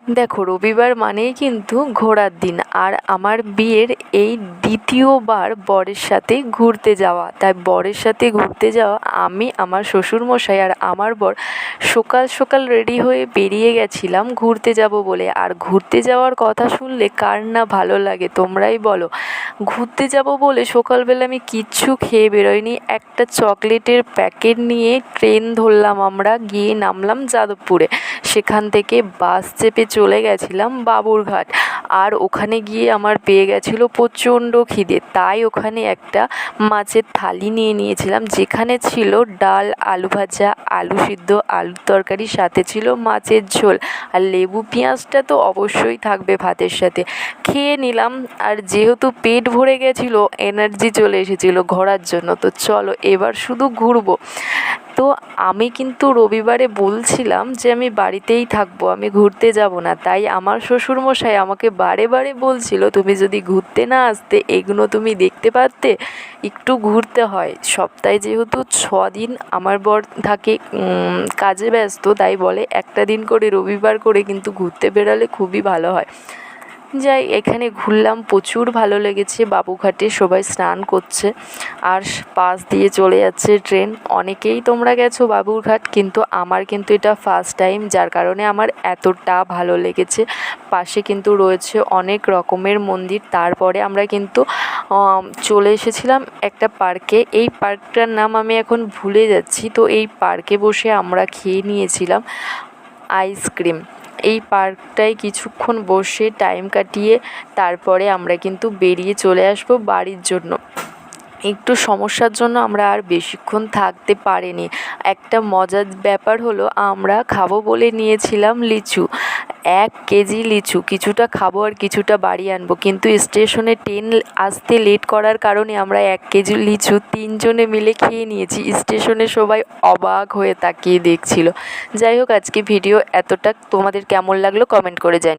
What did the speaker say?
দেখো, রবিবার মানেই কিন্তু ঘোরার দিন, আর আমার বিয়ের এই দ্বিতীয়বার বরের সাথে ঘুরতে যাওয়া। তাই বরের সাথে ঘুরতে যাওয়া, আমি, আমার শ্বশুরমশাই আর আমার বর সকাল সকাল রেডি হয়ে বেরিয়ে গেছিলাম ঘুরতে যাব বলে। আর ঘুরতে যাওয়ার কথা শুনলে কার না ভালো লাগে, তোমরাই বলো। ঘুরতে যাব বলে সকালবেলা আমি কিচ্ছু খেয়ে বেরোইনি, একটা চকলেটের প্যাকেট নিয়ে ট্রেন ধরলাম, আমরা গিয়ে নামলাম যাদবপুরে। সেখান থেকে বাস চেপে চলে গেছিলাম বাবুরঘাট। আর ওখানে গিয়ে আমার পেয়ে গেছিলো প্রচণ্ড খিদে, তাই ওখানে একটা মাছের থালি নিয়ে নিয়েছিলাম, যেখানে ছিল ডাল, আলু ভাজা, আলু সিদ্ধ, আলুর তরকারি, সাথে ছিল মাছের ঝোল, আর লেবু পেঁয়াজটা তো অবশ্যই থাকবে ভাতের সাথে। খেয়ে নিলাম, আর যেহেতু পেট ভরে গেছিলো, এনার্জি চলে এসেছিলো ঘোরার জন্য। তো চলো এবার শুধু ঘুরবো। তো আমি কিন্তু রবিবারে বলছিলাম যে আমি বাড়িতেই থাকবো, আমি ঘুরতে যাব না। তাই আমার শ্বশুরমশাই আমাকে বারে বারে বলছিল, তুমি যদি ঘুরতে না আসতে এগুলো তুমি দেখতে পারতে, একটু ঘুরতে হয়। সপ্তাহে যেহেতু 6 দিন আমার বর থাকে কাজে ব্যস্ত, তাই বলে একটা দিন করে রবিবার করে কিন্তু ঘুরতে বেরালে খুবই ভালো হয়। যাই, এখানে ঘুরলাম, প্রচুর ভালো লেগেছে। বাবুঘাটে সবাই স্নান করছে, আর পাশ দিয়ে চলে যাচ্ছে ট্রেন। অনেকেই তোমরা গেছো বাবুরঘাট, কিন্তু আমার কিন্তু এটা ফার্স্ট টাইম, যার কারণে আমার এতটা ভালো লেগেছে। পাশে কিন্তু রয়েছে অনেক রকমের মন্দির। তারপরে আমরা কিন্তু চলে এসেছিলাম একটা পার্কে। এই পার্কটার নাম আমি এখন ভুলে যাচ্ছি। তো এই পার্কে বসে আমরা খেয়ে নিয়েছিলাম আইসক্রিম। এই পার্কটায় কিছুক্ষণ বসে টাইম কাটিয়ে তারপরে আমরা কিন্তু বেরিয়ে চলে আসবো বাড়ির জন্য। একটু সমস্যার জন্য আমরা আর বেশিক্ষণ থাকতে পারিনি। একটা মজার ব্যাপার হলো, আমরা খাবো বলে নিয়েছিলাম লিচু, 1 কেজি লিচু। কিছুটা খাবো আর কিছুটা বাড়ি আনবো, কিন্তু স্টেশনে ট্রেন আসতে লেট করার কারণে আমরা 1 কেজি লিচু 3 জনে মিলে খেয়ে নিয়েছি। স্টেশনে সবাই অবাক হয়ে তাকিয়ে দেখছিল। যাই হোক, আজকে ভিডিও এতটা। তোমাদের কেমন লাগলো কমেন্ট করে জানিও।